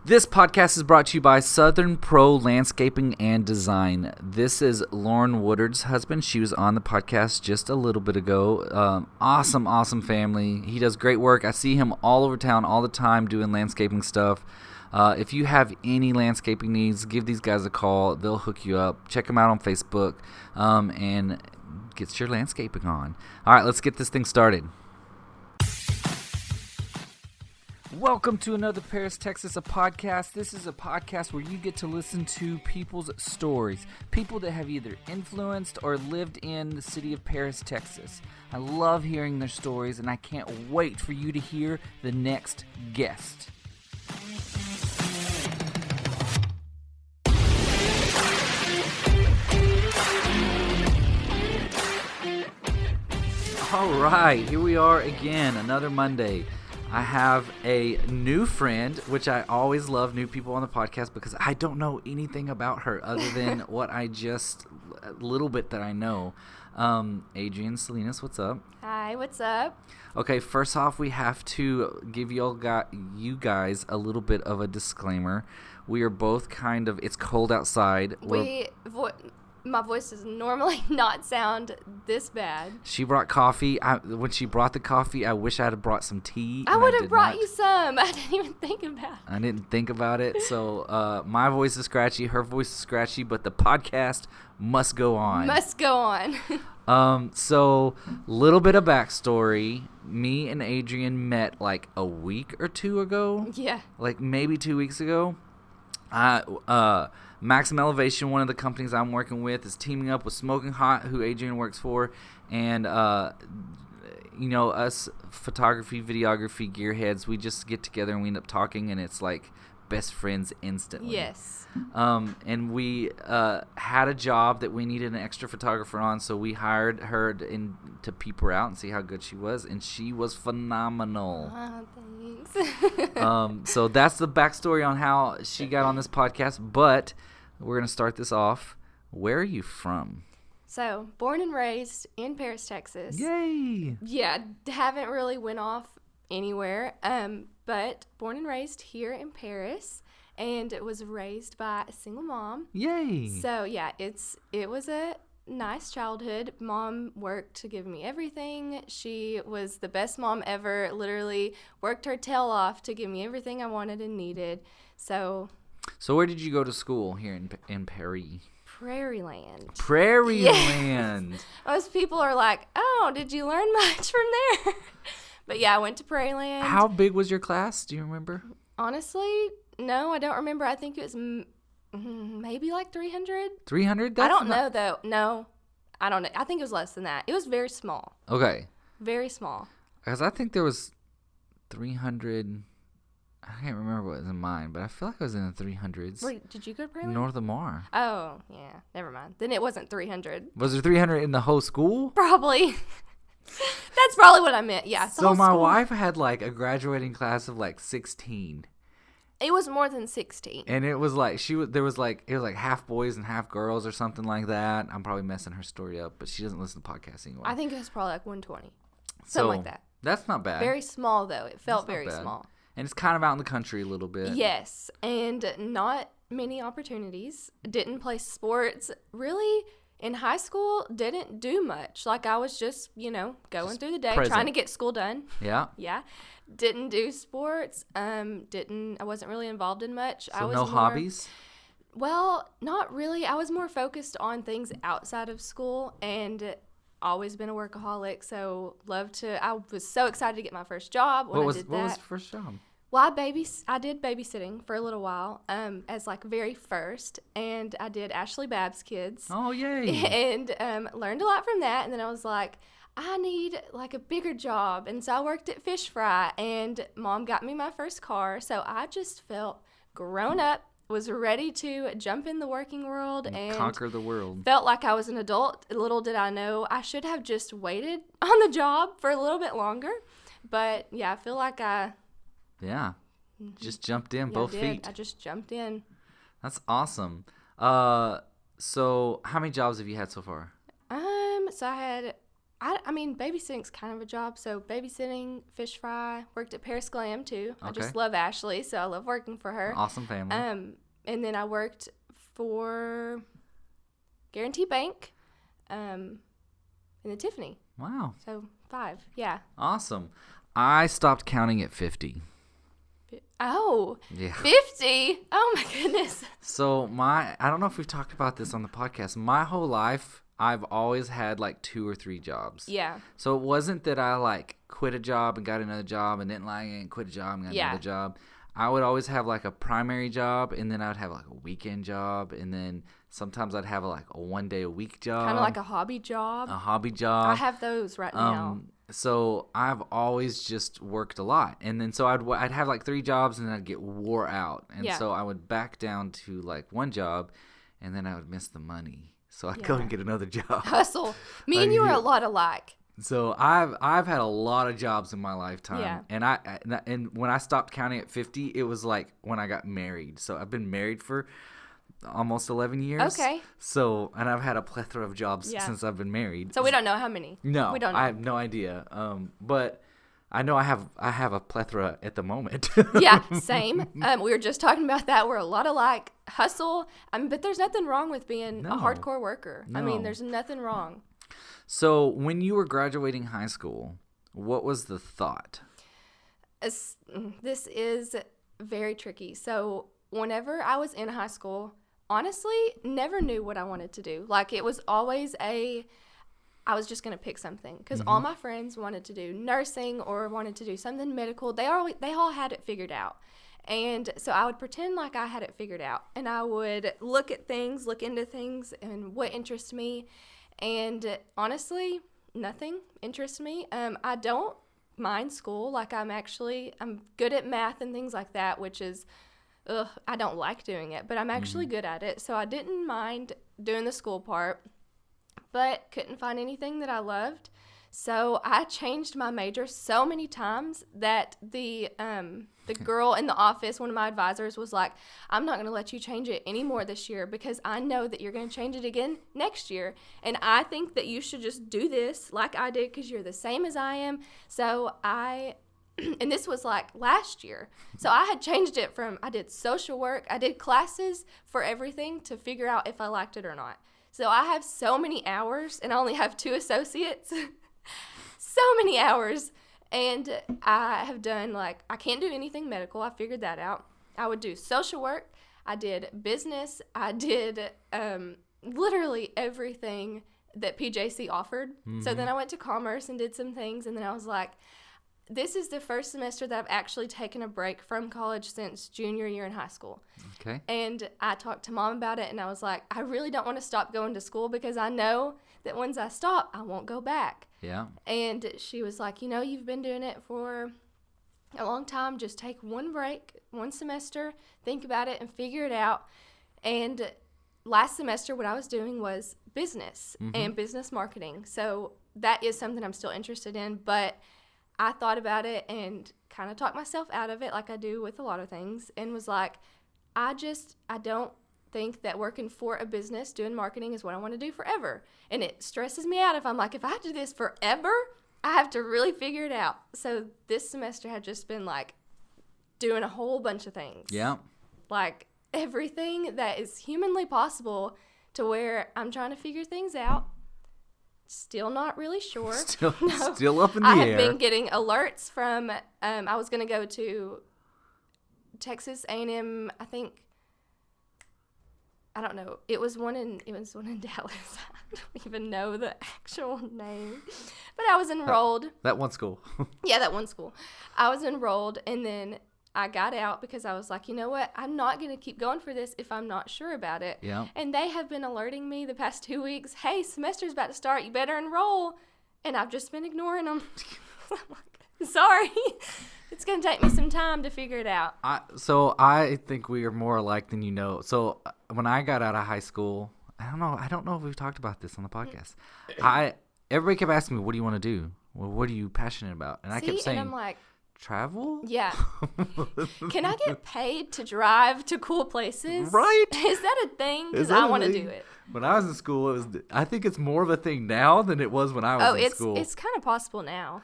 This podcast is brought to you by Southern Pro Landscaping and Design. This is Lauren Woodard's husband. She was on the podcast just a little bit ago. Awesome family. He does great work. I see him all over town all the time doing landscaping stuff. If you have any landscaping needs, give these guys a call. They'll hook you up. Check them out on Facebook and get your landscaping on. All right, let's get this thing started. Welcome to another Paris, Texas, a podcast. This is a podcast where you get to listen to people's stories. People that have either influenced or lived in the city of Paris, Texas. I love hearing their stories, and I can't wait for you to hear the next guest. All right, here we are again, another Monday. I have a new friend, which I always love new people on the podcast because I don't know anything about her other than what a little bit that I know. Adrienne, Salinas, what's up? Hi, what's up? Okay, first off, we have to give you guys a little bit of a disclaimer. We are both it's cold outside. My voice does normally not sound this bad. She brought coffee. When she brought the coffee, I wish I had brought some tea. I would have brought you some. I didn't even think about it. I didn't think about it. So my voice is scratchy. Her voice is scratchy. But the podcast must go on. So little bit of backstory. Me and Adrienne met like a week or two ago. Yeah. Like maybe 2 weeks ago. Maximum Elevation, one of the companies I'm working with, is teaming up with Smoking Hot, who Adrienne works for, and us photography, videography gearheads, we just get together and we end up talking, and it's like best friends instantly. Yes. And we had a job that we needed an extra photographer on, so we hired her to peep her out and see how good she was, and she was phenomenal. Oh, thanks. So that's the backstory on how she got on this podcast, but we're going to start this off. Where are you from? So, born and raised in Paris, Texas. Yay! Yeah, haven't really went off anywhere, but born and raised here in Paris, and was raised by a single mom. Yay! So, yeah, it was a nice childhood. Mom worked to give me everything. She was the best mom ever, literally worked her tail off to give me everything I wanted and needed. So where did you go to school here in Paris? Prairieland. Prairieland. Yes. Most people are like, oh, did you learn much from there? But yeah, I went to Prairieland. How big was your class? Do you remember? Honestly, no, I don't remember. I think it was maybe like 300. 300? I don't know, though. No, I don't know. I think it was less than that. It was very small. Okay. Very small. Because I think there was 300. I can't remember what was in mine, but I feel like I was in the 300s. Wait, did you go to Prairieland? North of Mar. Oh, yeah. Never mind. Then it wasn't 300. Was there 300 in the whole school? Probably. That's probably what I meant. Yeah. So my wife had like a graduating class of like 16. It was more than 16. And it was like it was like half boys and half girls or something like that. I'm probably messing her story up, but she doesn't listen to podcasts anymore. I think it was probably like 120. Something like that. That's not bad. Very small though. It felt very small. And it's kind of out in the country a little bit. Yes, and not many opportunities. Didn't play sports. Really, in high school, didn't do much. Like, I was just, going through the day, trying to get school done. Yeah. Yeah. Didn't do sports. I wasn't really involved in much. So no hobbies? Well, not really. I was more focused on things outside of school, and always been a workaholic, so I was so excited to get my first job when I did that. What was your first job? Well, I did babysitting for a little while, as like very first, and I did Ashley Babb's kids. Oh, yay! And learned a lot from that, and then I was like, I need like a bigger job, and so I worked at Fish Fry, and Mom got me my first car, so I just felt grown up, was ready to jump in the working world and conquer the world. Felt like I was an adult. Little did I know I should have just waited on the job for a little bit longer, but yeah, I feel like Yeah. Just jumped in, both feet. I just jumped in. That's awesome. So how many jobs have you had so far? So I had I mean, babysitting's kind of a job. So babysitting, fish fry, worked at Paris Glam too. I just love Ashley, so I love working for her. Awesome family. And then I worked for Guarantee Bank, in the Tiffany. Wow. So 5, yeah. Awesome. I stopped counting at 50. Oh, yeah. 50? Oh my goodness. So I don't know if we've talked about this on the podcast. My whole life, I've always had like 2 or 3 jobs. Yeah. So it wasn't that I like quit a job and got another job and didn't like it and quit a job and got another job. I would always have like a primary job, and then I would have like a weekend job, and then sometimes I'd have like a 1 day a week job. Kind of like a hobby job. A hobby job. I have those right now. So I've always just worked a lot, and then so I'd have like 3 jobs, and then I'd get wore out, and so I would back down to like 1 job, and then I would miss the money. So I'd go and get another job. Hustle. Me and you are a lot alike. So I've had a lot of jobs in my lifetime. Yeah. And when I stopped counting at 50, it was like when I got married. So I've been married for almost 11 years. Okay. So, and I've had a plethora of jobs since I've been married. So we don't know how many. No. We don't know. I have no idea. But I know I have a plethora at the moment. Yeah, same. We were just talking about that. We're a lot alike. Hustle. But there's nothing wrong with being a hardcore worker. No. I mean, there's nothing wrong. So when you were graduating high school, what was the thought? This is very tricky. So whenever I was in high school, honestly, never knew what I wanted to do. Like, it was always I was just going to pick something because all my friends wanted to do nursing or wanted to do something medical. They all had it figured out. And so I would pretend like I had it figured out, and I would look into things and what interests me. And honestly, nothing interests me. I don't mind school. Like, I'm good at math and things like that, which is, I don't like doing it, but I'm actually good at it. So I didn't mind doing the school part, but couldn't find anything that I loved. So I changed my major so many times that the girl in the office, one of my advisors, was like, I'm not going to let you change it anymore this year because I know that you're going to change it again next year. And I think that you should just do this like I did because you're the same as I am. So and this was like last year. So I had changed it from, I did social work, I did classes for everything to figure out if I liked it or not. So I have so many hours, and I only have 2 associates. So many hours. And I have done, like, I can't do anything medical. I figured that out. I would do social work. I did business. I did literally everything that PJC offered. So then I went to commerce and did some things. And then I was like, this is the first semester that I've actually taken a break from college since junior year in high school. Okay. And I talked to Mom about it, and I was like, I really don't want to stop going to school because I know that once I stop, I won't go back. Yeah. And she was like, you've been doing it for a long time. Just take 1 break, 1 semester, think about it, and figure it out. And last semester, what I was doing was business and business marketing. So that is something I'm still interested in, but I thought about it and kind of talked myself out of it like I do with a lot of things, and was like, I don't think that working for a business doing marketing is what I want to do forever. And it stresses me out if I'm like, if I do this forever, I have to really figure it out. So this semester had just been like doing a whole bunch of things. Yeah. Like everything that is humanly possible, to where I'm trying to figure things out. Still not really sure. Still up in the air. I have been getting alerts from, I was going to go to Texas A&M, I think. I don't know. It was one in Dallas. I don't even know the actual name. But I was enrolled. That one school. Yeah, that one school. I was enrolled, and then I got out because I was like, you know what? I'm not going to keep going for this if I'm not sure about it. Yeah. And they have been alerting me the past 2 weeks, hey, semester's about to start. You better enroll. And I've just been ignoring them. I'm like, sorry. It's going to take me some time to figure it out. So I think we are more alike than you know. So when I got out of high school, I don't know if we've talked about this on the podcast. Everybody kept asking me, what do you want to do? Well, what are you passionate about? And I kept saying, and I'm like, travel? Yeah. Can I get paid to drive to cool places? Right. Is that a thing? Because I want to do it. When I was in school, I think it's more of a thing now than it was when I was in school. It's kind of possible now.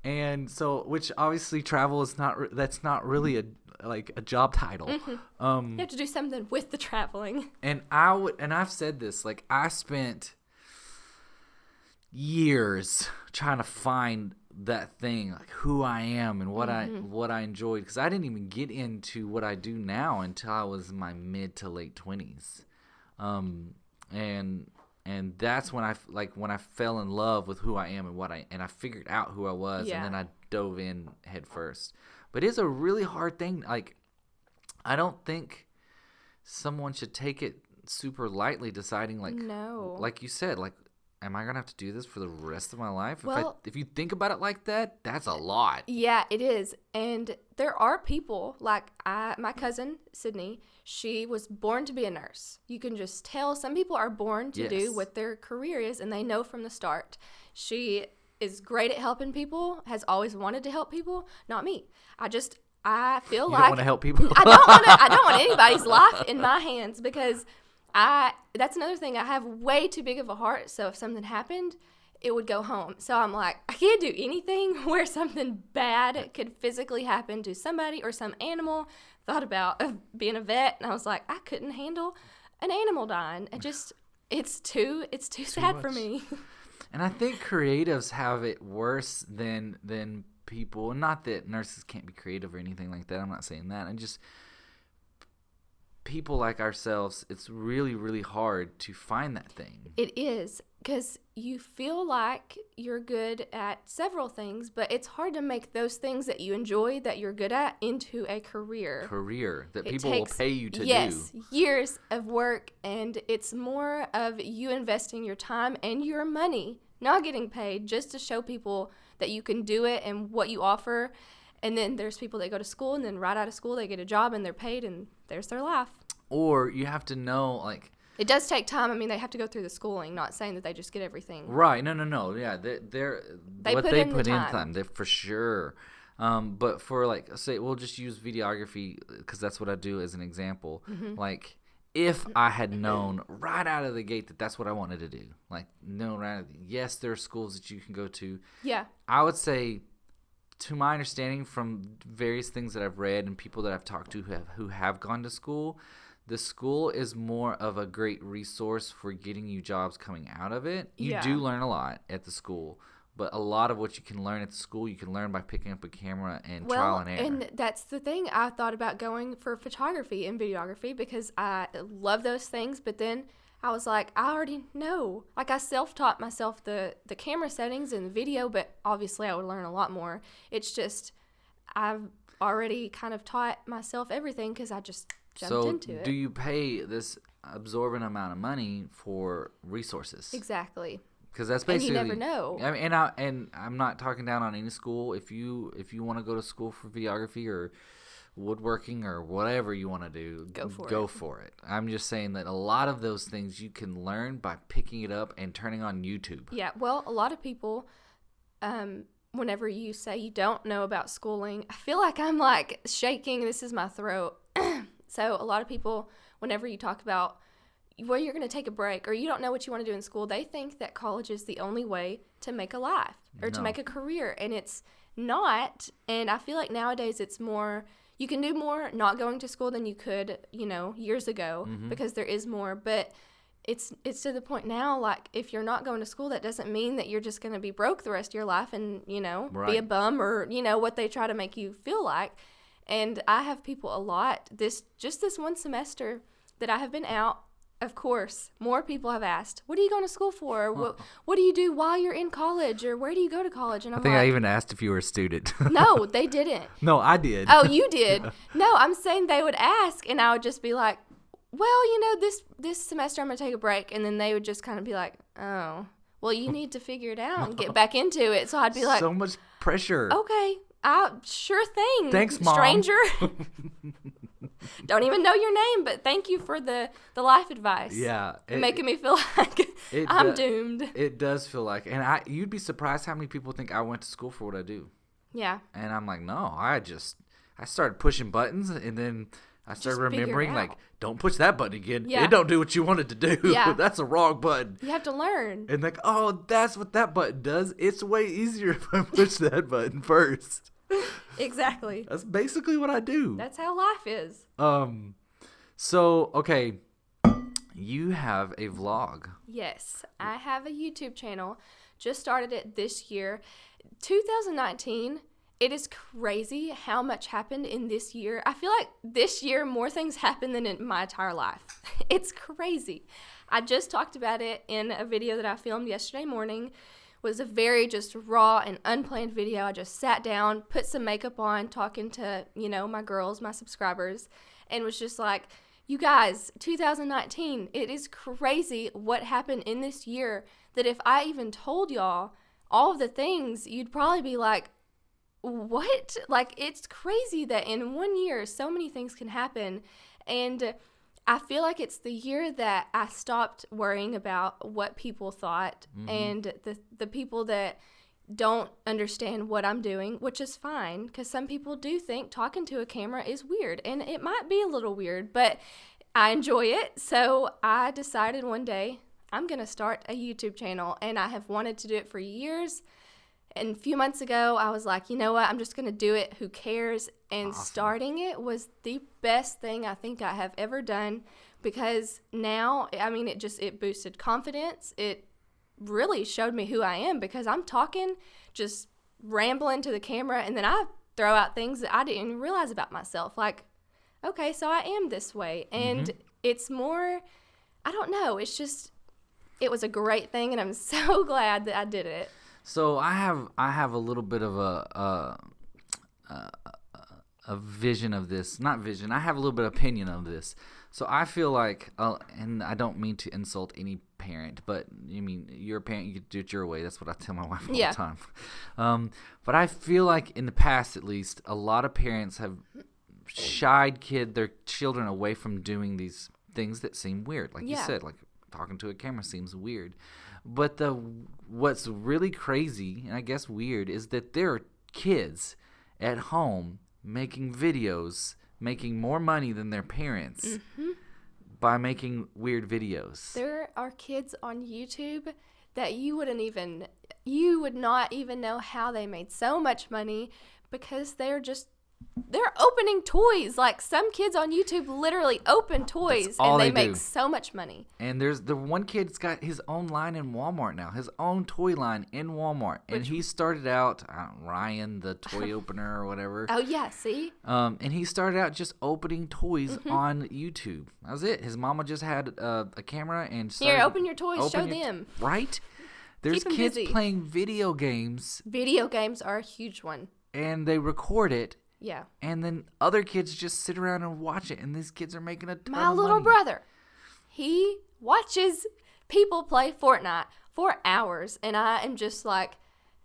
And so, which obviously travel is that's not really a job title. Mm-hmm. You have to do something with the traveling. And I've said this, like, I spent years trying to find that thing, like who I am and what I enjoyed, because I didn't even get into what I do now until I was in my mid to late 20s. And that's when I fell in love with who I am and I figured out who I was, and then I dove in head first. But it's a really hard thing. Like, I don't think someone should take it super lightly, deciding like you said, like, am I going to have to do this for the rest of my life? Well, if you think about it like that, that's a lot. Yeah, it is. And there are people, like my cousin, Sydney, she was born to be a nurse. You can just tell some people are born to do what their career is, and they know from the start. She is great at helping people, has always wanted to help people. Not me. I feel You don't want to help people? I don't want anybody's life in my hands, because that's another thing. I have way too big of a heart, so if something happened, it would go home. So I'm like, I can't do anything where something bad could physically happen to somebody or some animal. Thought about being a vet, and I was like, I couldn't handle an animal dying. It's too sad for me. And I think creatives have it worse than people. Not that nurses can't be creative or anything like that. I'm not saying that. And just people like ourselves, it's really, really hard to find that thing. It is, because you feel like you're good at several things, but it's hard to make those things that you enjoy, that you're good at, into a career. That people will pay you to do. Yes, years of work, and it's more of you investing your time and your money, not getting paid, just to show people that you can do it and what you offer. And then there's people that go to school, and then right out of school they get a job and they're paid, and there's their life. Or you have to know, like, it does take time. I mean, they have to go through the schooling, not saying that they just get everything. Right. No. Yeah, they put in time. They for sure. But for, like, say, we'll just use videography, because that's what I do as an example. Mm-hmm. Like, if I had known right out of the gate that that's what I wanted to do, like, yes, there are schools that you can go to. Yeah. I would say, to my understanding from various things that I've read and people that I've talked to who have gone to school, the school is more of a great resource for getting you jobs coming out of it. You do learn a lot at the school, but a lot of what you can learn at the school, you can learn by picking up a camera and trial and error. And that's the thing. I thought about going for photography and videography, because I love those things, but then I was like, I already know. Like, I self-taught myself the camera settings and the video, but obviously I would learn a lot more. It's just I've already kind of taught myself everything, because I just jumped into it. So do you pay this absorbent amount of money for resources? Exactly. Because that's basically, and you never know. I mean, and I'm not talking down on any school. If you want to go to school for videography or woodworking or whatever you want to do, go for it. I'm just saying that a lot of those things you can learn by picking it up and turning on YouTube. Yeah, well, a lot of people, whenever you say you don't know about schooling, I feel like I'm like shaking. This is my throat. So a lot of people, whenever you talk about where you're going to take a break or you don't know what you want to do in school, they think that college is the only way to make a life or to make a career, and it's not. And I feel like nowadays it's more, you can do more not going to school than you could, years ago, because there is more. But it's to the point now, like, if you're not going to school, that doesn't mean that you're just going to be broke the rest of your life and, be a bum or, what they try to make you feel like. And I have people a lot, this one semester that I have been out, of course, more people have asked, what are you going to school for? What do you do while you're in college? Or where do you go to college? And I think I even asked if you were a student. No, they didn't. No, I did. Oh, you did? No, I'm saying they would ask, and I would just be like, well, this semester I'm going to take a break. And then they would just kind of be like, oh, well, you need to figure it out and get back into it. So I'd be like, so much pressure. Okay, sure thing. Thanks, Mom. Stranger. Don't even know your name, but thank you for the life advice. Yeah. Making me feel like I'm doomed. It does feel like, and you'd be surprised how many people think I went to school for what I do. Yeah. And I'm like, no, I started pushing buttons, and then I started Just figure it remembering, out. like, don't push that button again. Yeah. It don't do what you want it to do. Yeah. That's a wrong button. You have to learn. And like, oh, that's what that button does. It's way easier if I push that button first. Exactly. That's basically what I do. That's how life is. So, okay, you have a vlog. Yes, I have a YouTube channel. Just started it this year. 2019, it is crazy how much happened in this year. I feel like this year more things happened than in my entire life. It's crazy. I just talked about it in a video that I filmed yesterday morning. It was a very just raw and unplanned video. I just sat down, put some makeup on, talking to, my girls, my subscribers, and was just like, you guys, 2019, it is crazy what happened in this year that if I even told y'all all of the things, you'd probably be like, what? Like, it's crazy that in 1 year, so many things can happen. And I feel like it's the year that I stopped worrying about what people thought and the people that don't understand what I'm doing, which is fine, because some people do think talking to a camera is weird, and it might be a little weird, but I enjoy it. So I decided one day I'm going to start a YouTube channel, and I have wanted to do it for years. And a few months ago, I was like, you know what? I'm just going to do it. Who cares? And Awesome. Starting it was the best thing I think I have ever done, because now, I mean, it boosted confidence. It really showed me who I am, because I'm talking, just rambling to the camera, and then I throw out things that I didn't even realize about myself. Like, okay, so I am this way. And it's more, I don't know, it's just, it was a great thing, and I'm so glad that I did it. So I have a little bit of a vision of this. Not vision. I have a little bit of opinion of this. So I feel like, and I don't mean to insult any parent, but I mean, you're a parent, you do it your way. That's what I tell my wife all the time. But I feel like in the past, at least, a lot of parents have shied their children away from doing these things that seem weird. Like you said, like talking to a camera seems weird. But what's really crazy, and I guess weird, is that there are kids at home making videos, making more money than their parents by making weird videos. There are kids on YouTube that you would not even know how they made so much money, because they're opening toys. Like, some kids on YouTube literally open toys, and they make so much money. And there's the one kid's got his own line in Walmart now, his own toy line in Walmart. And he started out, Ryan, the toy opener or whatever. Oh, yeah, see? And he started out just opening toys on YouTube. That was it. His mama just had a camera and started... Here, open your toys, show them. Right? There's kids playing video games. Video games are a huge one. And they record it. Yeah. And then other kids just sit around and watch it, and these kids are making a ton of money. My little brother, he watches people play Fortnite for hours, and I am just like,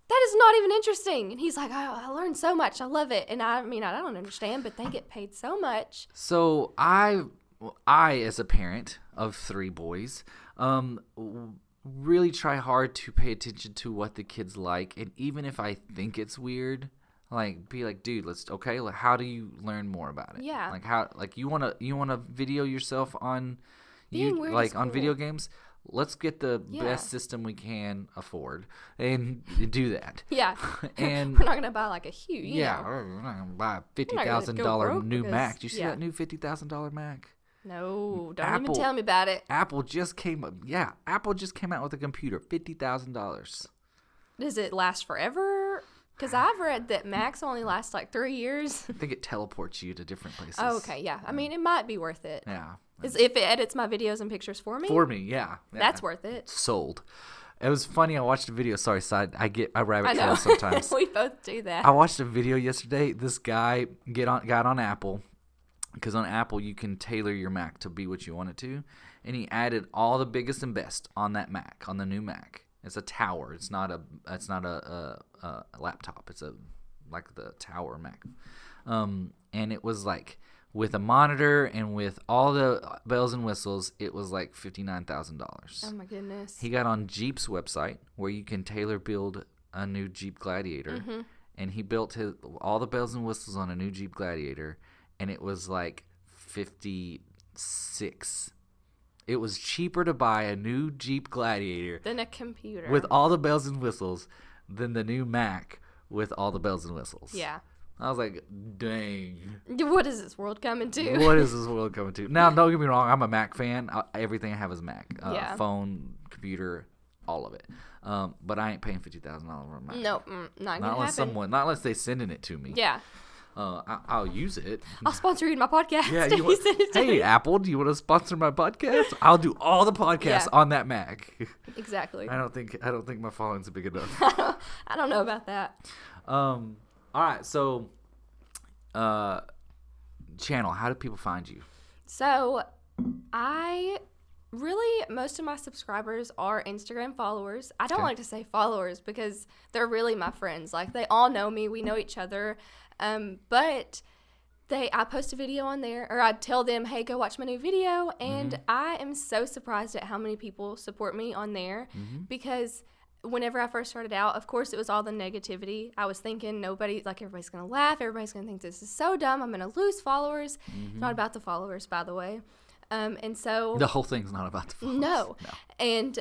that is not even interesting. And he's like, I learned so much. I love it. And I mean, I don't understand, but they get paid so much. So I as a parent of 3 boys, really try hard to pay attention to what the kids like, and even if I think it's weird, like, be like, dude, how do you learn more about it? Yeah. Like, how, like, you wanna video yourself on, Being weird is on cool. video games? Let's get the best system we can afford and do that. Yeah. And we're not gonna buy like a huge. we're not gonna buy a $50,000 new Mac. Did you see that new $50,000 Mac? No, don't even tell me about it. Apple just came out with a computer, $50,000. Does it last forever? Because I've read that Macs only last like 3 years. I think it teleports you to different places. Oh, okay, yeah. I mean, it might be worth it. Yeah. If it edits my videos and pictures for me? For me, yeah. That's worth it. Sold. It was funny. I watched a video. Sorry, side. I rabbit trail sometimes. We both do that. I watched a video yesterday. This guy got on Apple, because on Apple you can tailor your Mac to be what you want it to, and he added all the biggest and best on that Mac, on the new Mac. It's a tower. It's not a laptop. It's like the tower Mac. And it was like, with a monitor and with all the bells and whistles, it was like $59,000. Oh my goodness. He got on Jeep's website, where you can tailor build a new Jeep Gladiator, and he built all the bells and whistles on a new Jeep Gladiator, and it was like $56. It was cheaper to buy a new Jeep Gladiator Than a computer. with all the bells and whistles than the new Mac with all the bells and whistles. Yeah. I was like, dang. What is this world coming to? What is this world coming to? Now, don't get me wrong. I'm a Mac fan. Everything I have is Mac. Yeah. Phone, computer, all of it. But I ain't paying $50,000 for a Mac. No, not gonna happen. Not unless they sending it to me. Yeah. I'll use it. I'll sponsor you in my podcast. Yeah, Hey, me. Apple, do you want to sponsor my podcast? I'll do all the podcasts on that Mac. Exactly. I don't think my following's big enough. I don't know about that. All right, so channel, how do people find you? So, most of my subscribers are Instagram followers. I don't like to say followers because they're really my friends. Like, they all know me. We know each other. But I post a video on there, or I tell them, hey, go watch my new video. And I am so surprised at how many people support me on there because whenever I first started out, of course, it was all the negativity. I was thinking everybody's going to laugh. Everybody's going to think this is so dumb. I'm going to lose followers. It's not about the followers, by the way. And so the whole thing's not about the followers. No. And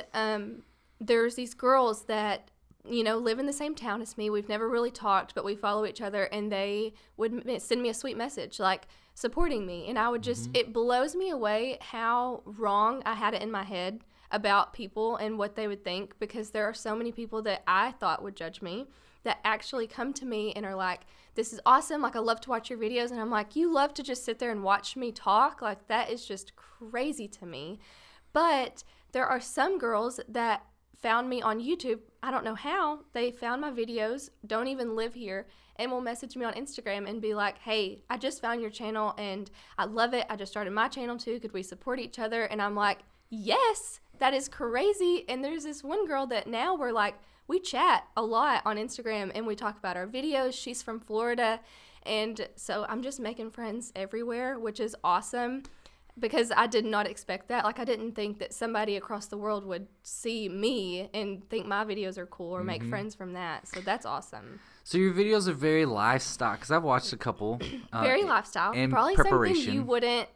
there's these girls that, live in the same town as me. We've never really talked, but we follow each other, and they would send me a sweet message, like, supporting me. And I would just, it blows me away how wrong I had it in my head about people and what they would think, because there are so many people that I thought would judge me that actually come to me and are like, this is awesome. Like, I love to watch your videos. And I'm like, you love to just sit there and watch me talk? Like, that is just crazy to me. But there are some girls that found me on YouTube. I don't know how. They found my videos, don't even live here, and will message me on Instagram and be like, hey, I just found your channel and I love it. I just started my channel too. Could we support each other? And I'm like, yes, that is crazy. And there's this one girl that now we chat a lot on Instagram and we talk about our videos. She's from Florida. And so I'm just making friends everywhere, which is awesome. Because I did not expect that. Like, I didn't think that somebody across the world would see me and think my videos are cool or make friends from that. So that's awesome. So your videos are very lifestyle, because I've watched a couple. Very lifestyle. Probably something you wouldn't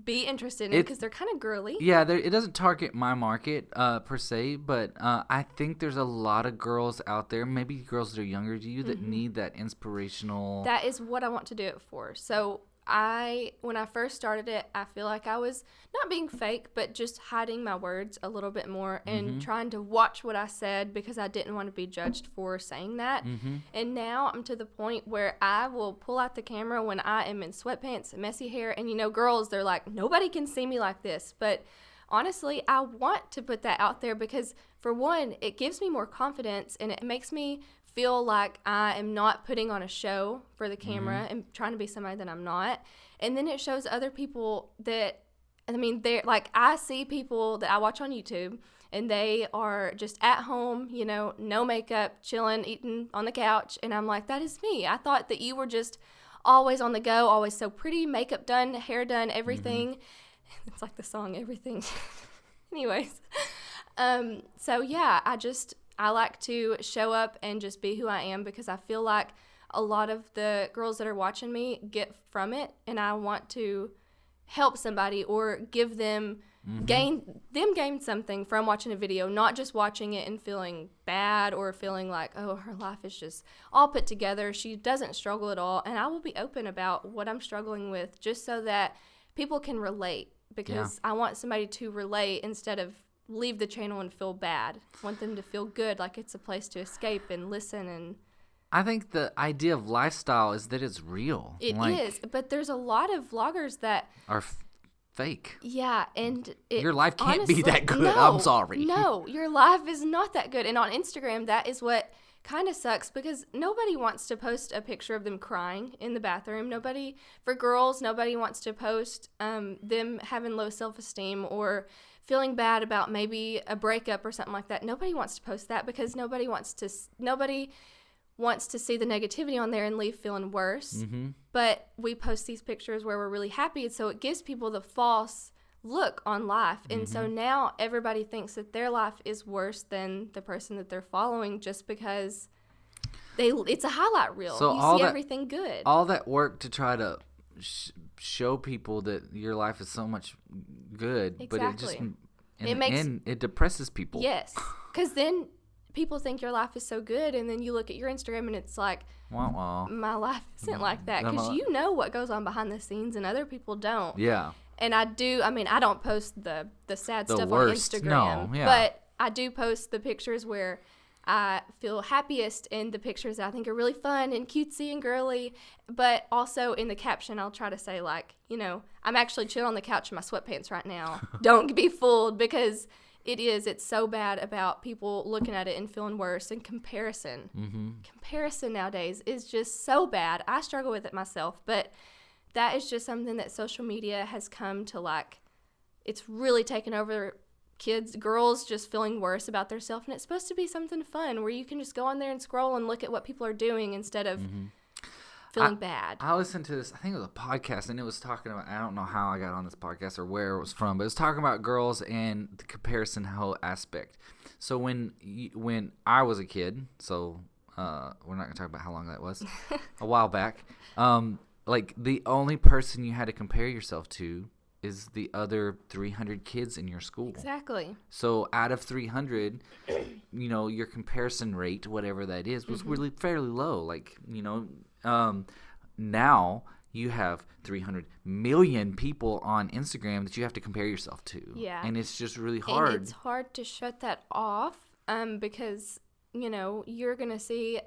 be interested in because they're kind of girly. Yeah, it doesn't target my market per se, but I think there's a lot of girls out there, maybe girls that are younger to you, that need that inspirational. That is what I want to do it for. So when I first started it, I feel like I was not being fake, but just hiding my words a little bit more and trying to watch what I said because I didn't want to be judged for saying that. And now I'm to the point where I will pull out the camera when I am in sweatpants and messy hair. And, girls, they're like, nobody can see me like this. But honestly, I want to put that out there because, for one, it gives me more confidence and it makes me feel like I am not putting on a show for the camera and trying to be somebody that I'm not. And then it shows other people that, they're like, I see people that I watch on YouTube and they are just at home, no makeup, chilling, eating on the couch. And I'm like, that is me. I thought that you were just always on the go, always so pretty, makeup done, hair done, everything. It's like the song, Everything. Anyways. So yeah, I like to show up and just be who I am because I feel like a lot of the girls that are watching me get from it, and I want to help somebody or give them gain something from watching a video, not just watching it and feeling bad or feeling like, oh, her life is just all put together. She doesn't struggle at all. And I will be open about what I'm struggling with just so that people can relate, because I want somebody to relate instead of leave the channel and feel bad. I want them to feel good, like it's a place to escape and listen. And I think the idea of lifestyle is that it's real. It is, but there's a lot of vloggers that are fake. Yeah, and your life can't honestly, be that good. No, I'm sorry. No, your life is not that good. And on Instagram, that is what kind of sucks, because nobody wants to post a picture of them crying in the bathroom. For girls, nobody wants to post them having low self-esteem or feeling bad about maybe a breakup or something like that. Nobody wants to post that because nobody wants to see the negativity on there and leave feeling worse. But we post these pictures where we're really happy, so it gives people the false look on life. And so now everybody thinks that their life is worse than the person that they're following just because it's a highlight reel. So you see everything good. All that work to try to show people that your life is so much good, but it just it depresses people. Yes, because then people think your life is so good, and then you look at your Instagram and it's like, my life isn't like that, because you know what goes on behind the scenes and other people don't. Yeah. And I don't post the sad stuff worst. on Instagram, No, yeah. but I do post the pictures where I feel happiest, and the pictures that I think are really fun and cutesy and girly. But also in the caption, I'll try to say, like, I'm actually chilling on the couch in my sweatpants right now. Don't be fooled, because it's so bad about people looking at it and feeling worse. And comparison. Mm-hmm. Comparison nowadays is just so bad. I struggle with it myself, but that is just something that social media has come to, like, it's really taken over girls just feeling worse about themselves, and it's supposed to be something fun where you can just go on there and scroll and look at what people are doing instead of feeling bad. I listened to this, I think it was a podcast, and it was talking about, I don't know how I got on this podcast or where it was from, but it was talking about girls and the comparison whole aspect. So when I was a kid, so we're not going to talk about how long that was, a while back, like the only person you had to compare yourself to is the other 300 kids in your school. Exactly. So out of 300, your comparison rate, whatever that is, was really fairly low. Like, now you have 300 million people on Instagram that you have to compare yourself to. Yeah. And it's just really hard. And it's hard to shut that off because, you're going to see,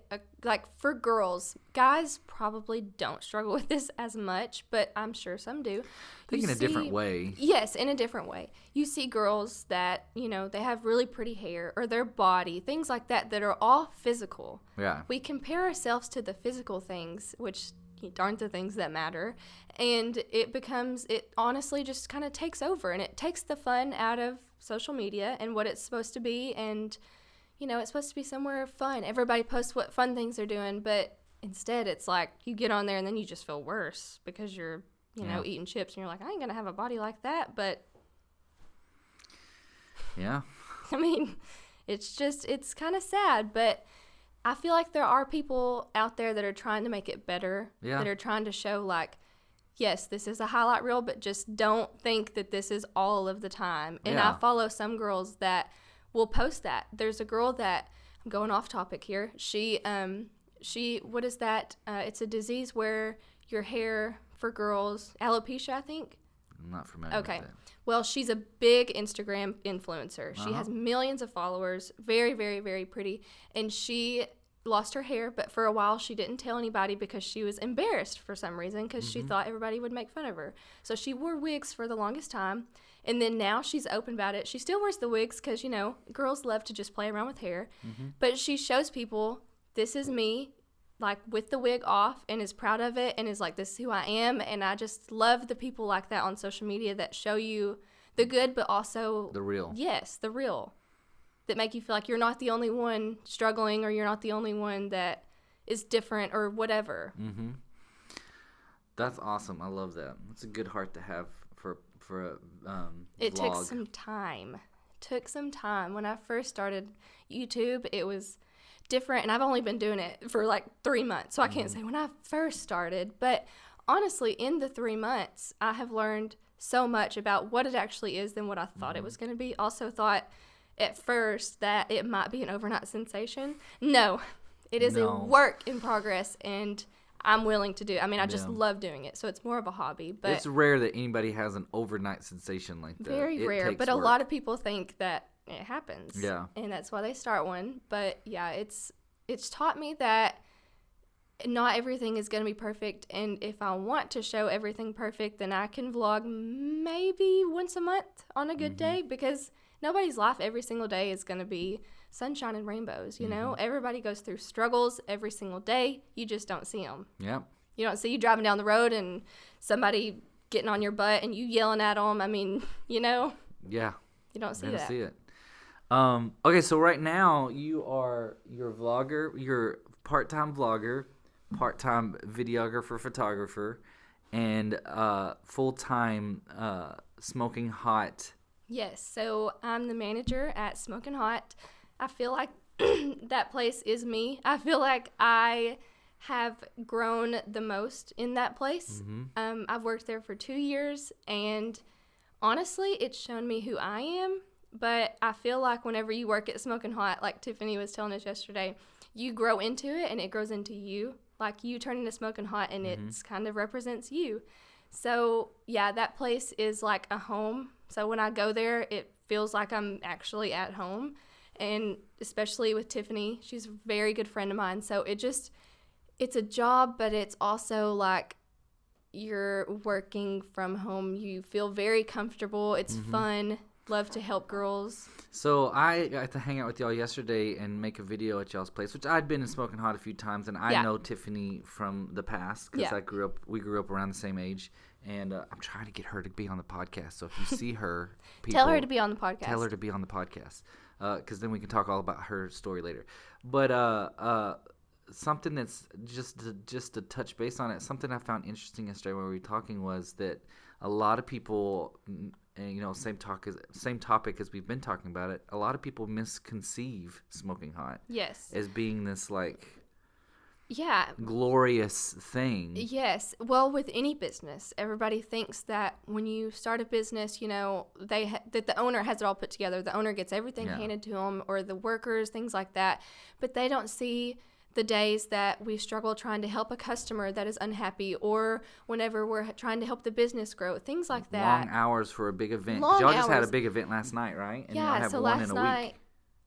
like, for girls, guys probably don't struggle with this as much, but I'm sure some do. I think in a different way. Yes, in a different way. You see girls that, they have really pretty hair, or their body, things like that are all physical. Yeah. We compare ourselves to the physical things, which aren't the things that matter, and it honestly just kind of takes over, and it takes the fun out of social media and what it's supposed to be, and it's supposed to be somewhere fun. Everybody posts what fun things they're doing, but instead it's like you get on there and then you just feel worse because you're, eating chips and you're like, I ain't going to have a body like that. But yeah, I mean, it's kind of sad, but I feel like there are people out there that are trying to make it better, that are trying to show, like, yes, this is a highlight reel, but just don't think that this is all of the time. And I follow some girls that will post that. There's a girl that, I'm going off topic here. She what is that? It's a disease where your hair, for girls, alopecia, I think. I'm not familiar with that. Well, she's a big Instagram influencer. She has millions of followers, very, very, very pretty. And she lost her hair, but for a while she didn't tell anybody because she was embarrassed for some reason, because she thought everybody would make fun of her. So she wore wigs for the longest time. And then now she's open about it. She still wears the wigs because, girls love to just play around with hair. But she shows people, this is me, like, with the wig off, and is proud of it, and is like, this is who I am. And I just love the people like that on social media that show you the good, but also the real. Yes, the real. That make you feel like you're not the only one struggling, or you're not the only one that is different, or whatever. That's awesome. I love that. It's a good heart to have for a It vlog. Took some time. When I first started YouTube, it was different, and I've only been doing it for like 3 months, so I can't say when I first started. But honestly, in the 3 months, I have learned so much about what it actually is than what I thought it was going to be. Also thought at first that it might be an overnight sensation. No, it is a work in progress, and I'm willing to do it. I mean, I just love doing it, so it's more of a hobby. But it's rare that anybody has an overnight sensation like that. Very rare, but a lot of people think that it happens. Yeah. And that's why they start one. But yeah, it's taught me that not everything is going to be perfect, and if I want to show everything perfect, then I can vlog maybe once a month on a good day, because nobody's life every single day is going to be sunshine and rainbows, Everybody goes through struggles every single day. You just don't see them. Yeah. You don't see you driving down the road and somebody getting on your butt and you yelling at them. I mean, Yeah. You don't see that. I don't see it. Okay, so right now you're a vlogger, you're part-time vlogger, part-time videographer, photographer, and full-time Smoking Hot. Yes, so I'm the manager at Smoking Hot. I feel like that place is me. I feel like I have grown the most in that place. I've worked there for 2 years, and honestly, it's shown me who I am. But I feel like whenever you work at Smoking Hot, like Tiffany was telling us yesterday, you grow into it and it grows into you. Like you turn into Smoking Hot and it's kind of represents you. So yeah, that place is like a home. So when I go there, it feels like I'm actually at home. And especially with Tiffany, she's a very good friend of mine. So it's a job, but it's also like you're working from home. You feel very comfortable. It's fun. Love to help girls. So I got to hang out with y'all yesterday and make a video at y'all's place, which I'd been in Smoking Hot a few times, and I know Tiffany from the past because we grew up around the same age, and I'm trying to get her to be on the podcast. So if you see her, people, tell her to be on the podcast. Tell her to be on the podcast, because then we can talk all about her story later. But something that's just to touch base on it, something I found interesting yesterday when we were talking was that a lot of people. And, same topic as we've been talking about it. A lot of people misconceive Smoking Hot. Yes. As being this glorious thing. Yes. Well, with any business, everybody thinks that when you start a business, that the owner has it all put together. The owner gets everything handed to them, or the workers, things like that. But they don't see the days that we struggle trying to help a customer that is unhappy, or whenever we're trying to help the business grow, things like that. Long hours for a big event. Y'all just had a big event last night, right? And y'all have so one last in a night, week.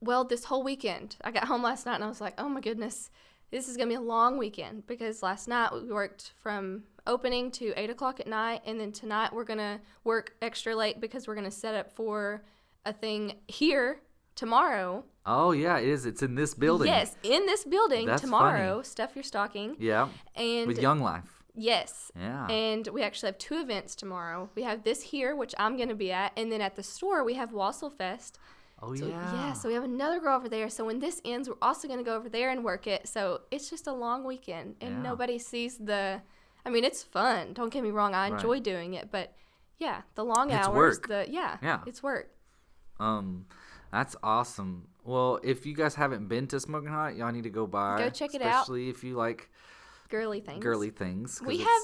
well, this whole weekend, I got home last night and I was like, oh my goodness, this is going to be a long weekend, because last night we worked from opening to 8 o'clock at night, and then tonight we're going to work extra late because we're going to set up for a thing here tomorrow. Oh, yeah, it is. It's in this building. Yes, in this building. That's tomorrow. Funny. Stuff your stocking. Yeah. And with Young Life. Yes. Yeah. And we actually have 2 events tomorrow. We have this here, which I'm going to be at, and then at the store we have Wassel Fest. Oh, so, yeah. Yeah, so we have another girl over there. So when this ends, we're also going to go over there and work it. So it's just a long weekend, and nobody sees it's fun. Don't get me wrong. I enjoy doing it, but yeah, the long it's hours. Work. It's work. That's awesome. Well, if you guys haven't been to Smoking Hot, y'all need to go by. Go check it out. Especially if you like girly things. We have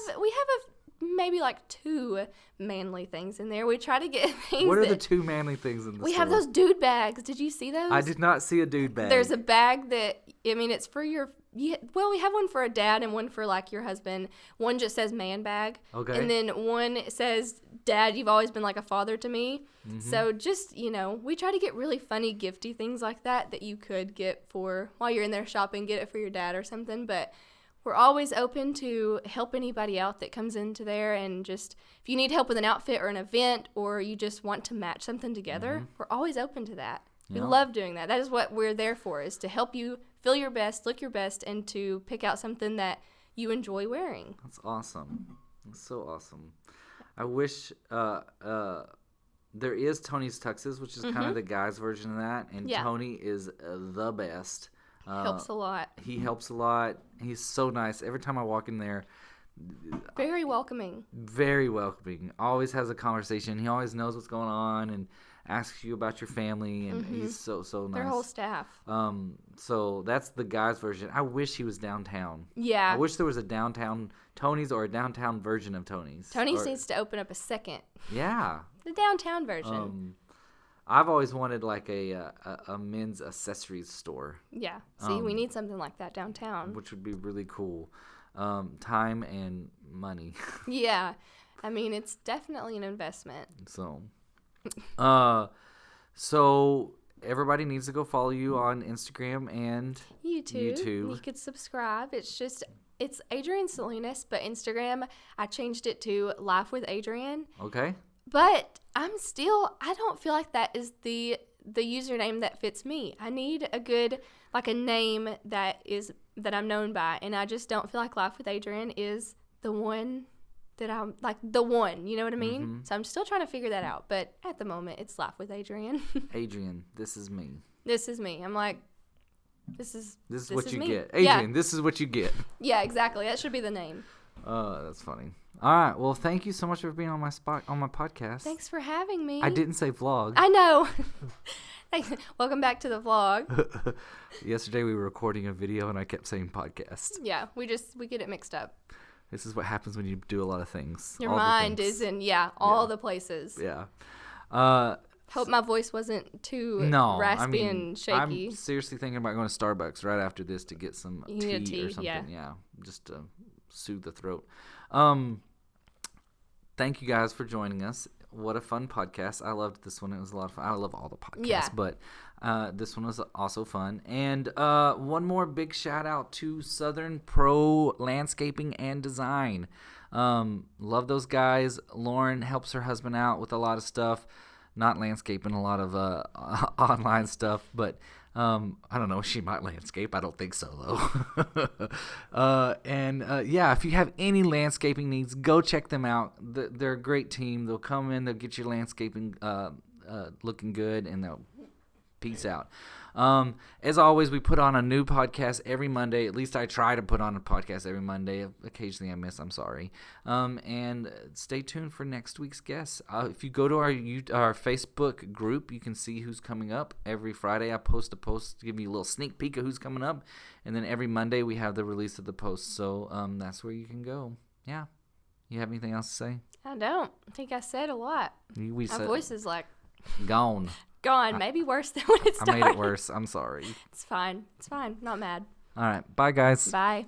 maybe like 2 manly things in there. We try to get things. What are the 2 manly things in the store? We have those dude bags. Did you see those? I did not see a dude bag. There's a bag that, it's for your. We have one for a dad and one for like your husband. One just says man bag. Okay. And then one says, Dad, you've always been like a father to me. Mm-hmm. So just, we try to get really funny, gifty things like that you could get for while you're in there shopping, get it for your dad or something. But we're always open to help anybody out that comes into there, and just if you need help with an outfit or an event, or you just want to match something together, we're always open to that. We love doing that. That is what we're there for, is to help you feel your best, look your best, and to pick out something that you enjoy wearing. That's awesome. That's so awesome. I wish there is Tony's Tuxes, which is kind of the guy's version of that, and Tony is the best. Helps a lot. He helps a lot. He's so nice. Every time I walk in there, very welcoming. Very welcoming. Always has a conversation. He always knows what's going on and asks you about your family, and he's so nice. Their whole staff. So that's the guy's version. I wish he was downtown. Yeah. I wish there was a downtown Tony's, or a downtown version of Tony's. Tony's needs to open up a second. Yeah. The downtown version. I've always wanted like a men's accessories store. Yeah. See, we need something like that downtown. Which would be really cool. Time and money. Yeah. It's definitely an investment. So everybody needs to go follow you on Instagram and YouTube. You could subscribe. It's Adrienne Salinas, but Instagram, I changed it to Life with Adrienne. Okay. But I don't feel like that is the username that fits me. I need a good, a name that I'm known by, and I just don't feel like Life with Adrienne is the one that I'm the one, you know what I mean? Mm-hmm. So I'm still trying to figure that out, but at the moment it's Life with Adrienne. Adrienne, this is me. This is me. I'm like, this is what you get. Adrienne, this is what you get. Yeah, exactly. That should be the name. That's funny. All right. Well, thank you so much for being on my podcast. Thanks for having me. I didn't say vlog. I know. Thanks. Welcome back to the vlog. Yesterday we were recording a video and I kept saying podcast. Yeah, we get it mixed up. This is what happens when you do a lot of things. Your mind is in all the places. Yeah. Hope my voice wasn't too raspy and shaky. I'm seriously thinking about going to Starbucks right after this to get some tea or something. Yeah, just to soothe the throat. Thank you guys for joining us. What a fun podcast. I loved this one. It was a lot of fun. I love all the podcasts, but this one was also fun. And one more big shout out to Southern Pro Landscaping and Design. Love those guys. Lauren helps her husband out with a lot of stuff. Not landscaping, a lot of online stuff, but I don't know. She might landscape. I don't think so, though. If you have any landscaping needs, go check them out. They're a great team. They'll come in. They'll get your landscaping looking good, and they'll peace out. As always, we put on a new podcast every Monday. At least I try to put on a podcast every Monday. Occasionally I miss. I'm sorry. And stay tuned for next week's guests. If you go to our Facebook group, you can see who's coming up. Every Friday I post a post to give you a little sneak peek of who's coming up. And then every Monday we have the release of the post. So that's where you can go. Yeah. You have anything else to say? I don't. I think I said a lot. My voice is like gone. Maybe worse than when it started. I made it worse. I'm sorry. It's fine. Not mad. All right. Bye, guys. Bye.